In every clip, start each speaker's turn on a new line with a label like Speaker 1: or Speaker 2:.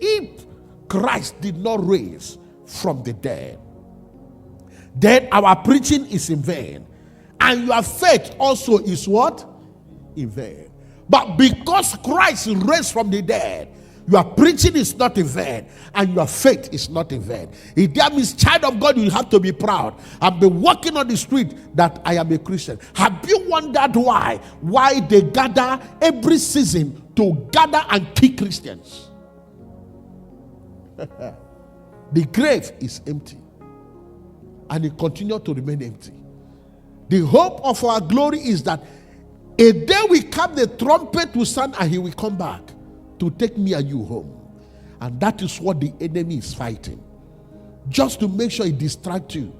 Speaker 1: if Christ did not raise from the dead, then our preaching is in vain, and your faith also is what? In vain. But because Christ raised from the dead, your preaching is not in vain, and your faith is not in vain. If that means, child of God, you have to be proud. I've been walking on the street that I am a Christian. Have you wondered why they gather every season to gather and kill Christians? The grave is empty, and it continues to remain empty. The hope of our glory is that a day will come, the trumpet will sound, and he will come back to take me and you home. And that is what the enemy is fighting. Just to make sure he distracts you.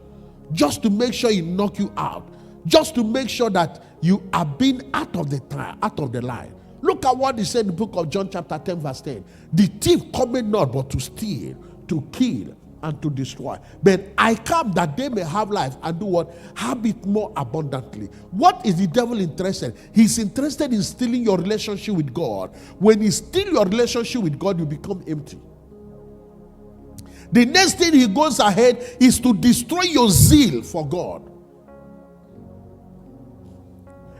Speaker 1: Just to make sure he knock you out. Just to make sure that you are being out of the line. Look at what he said in the book of John chapter 10 verse 10. The thief cometh not but to steal, to kill, and to destroy. But I come that they may have life and do what? Have it more abundantly. What is the devil interested? He's interested in stealing your relationship with God. When he steals your relationship with God, you become empty. The next thing he goes ahead is to destroy your zeal for God.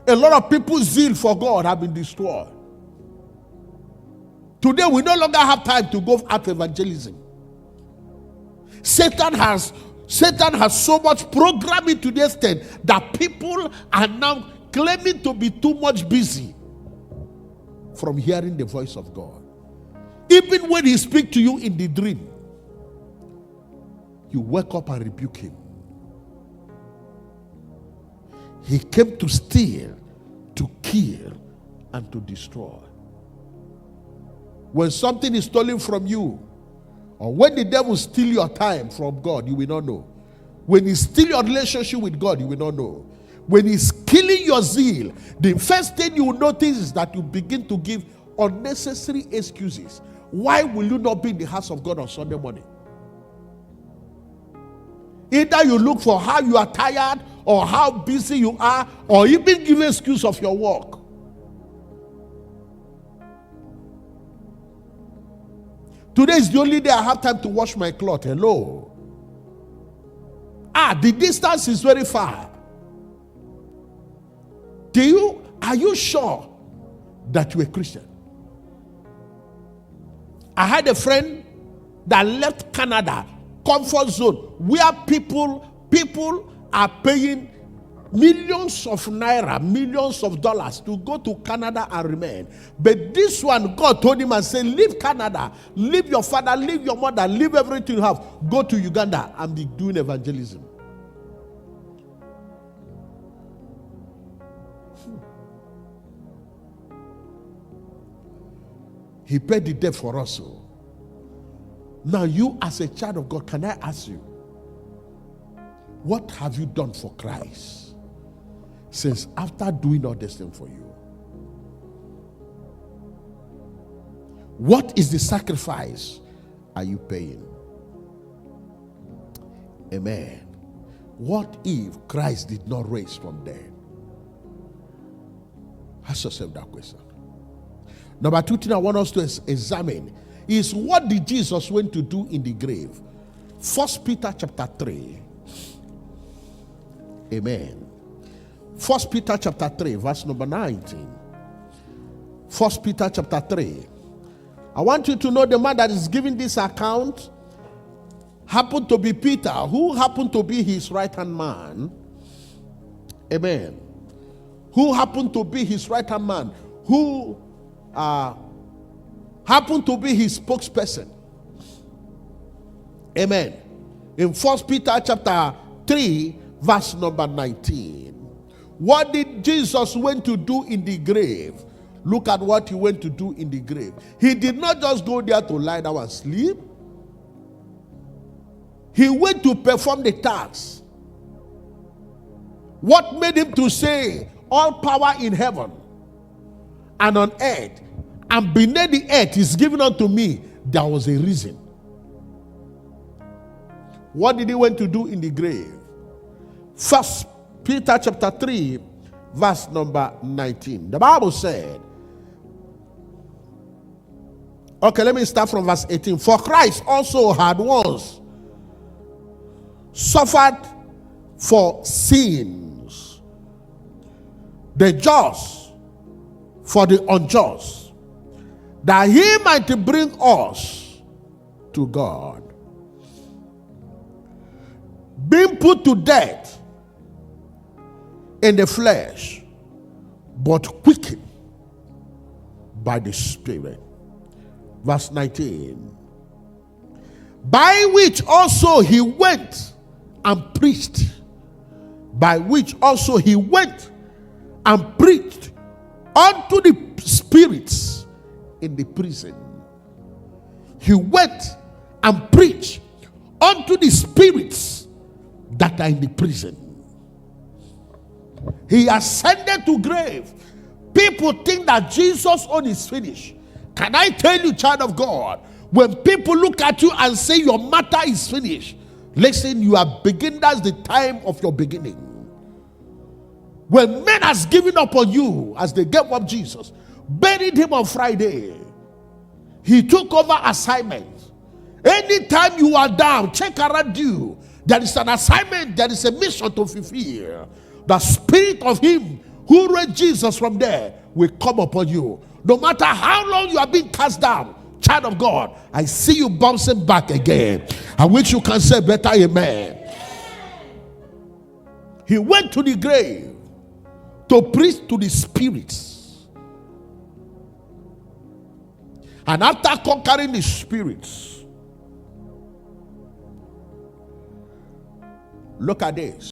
Speaker 1: A lot of people's zeal for God have been destroyed. Today we no longer have time to go after evangelism. Satan has so much programming to the extent that people are now claiming to be too much busy from hearing the voice of God. Even when he speaks to you in the dream, you wake up and rebuke him. He came to steal, to kill, and to destroy. When something is stolen from you, or when the devil steals your time from God, you will not know. When he steals your relationship with God, you will not know. When he's killing your zeal, the first thing you will notice is that you begin to give unnecessary excuses. Why will you not be in the house of God on Sunday morning? Either you look for how you are tired, or how busy you are, or even give an excuse of your work. Today is the only day I have time to wash my clothes. Hello. The distance is very far. Are you sure that you're a Christian? I had a friend that left Canada, comfort zone, where people are paying millions of naira, millions of dollars to go to Canada and remain. But this one, God told him and said, leave Canada, leave your father, leave your mother, leave everything you have, go to Uganda and be doing evangelism. He paid the debt for us. So now you as a child of God, can I ask you, what have you done for Christ since after doing all this thing for you? What is the sacrifice are you paying? Amen. What if Christ did not raise from dead? Ask yourself that question. Number two thing I want us to examine is, what did Jesus went to do in the grave? 1 Peter chapter 3. Amen. 1 Peter chapter 3, verse number 19. 1 Peter chapter 3. I want you to know the man that is giving this account happened to be Peter, who happened to be his right-hand man. Amen. Who happened to be his right-hand man, who happened to be his spokesperson. Amen. In 1 Peter chapter 3, verse number 19. What did Jesus went to do in the grave? Look at what he went to do in the grave. He did not just go there to lie down and sleep. He went to perform the task. What made him to say, all power in heaven and on earth and beneath the earth is given unto me? There was a reason. What did he went to do in the grave? 1 Peter chapter 3, verse number 19. The Bible said, Okay, let me start from verse 18. For Christ also had once suffered for sins, the just for the unjust, that he might bring us to God, being put to death in the flesh, but quickened by the Spirit. Verse 19. By which also he went and preached. By which also he went and preached unto the spirits in the prison. He went and preached unto the spirits that are in the prison. He ascended to grave. People think that Jesus' own is finished. Can I tell you, child of God, when people look at you and say your matter is finished, listen, you are beginning. That's the time of your beginning. When men has given up on you as they gave up Jesus, buried him on Friday, he took over assignment. Anytime you are down, check around you. There is an assignment, there is a mission to fulfill. The spirit of him who raised Jesus from there will come upon you. No matter how long you have been cast down, child of God, I see you bouncing back again. I wish you can say better amen. He went to the grave to preach to the spirits. And after conquering the spirits, look at this.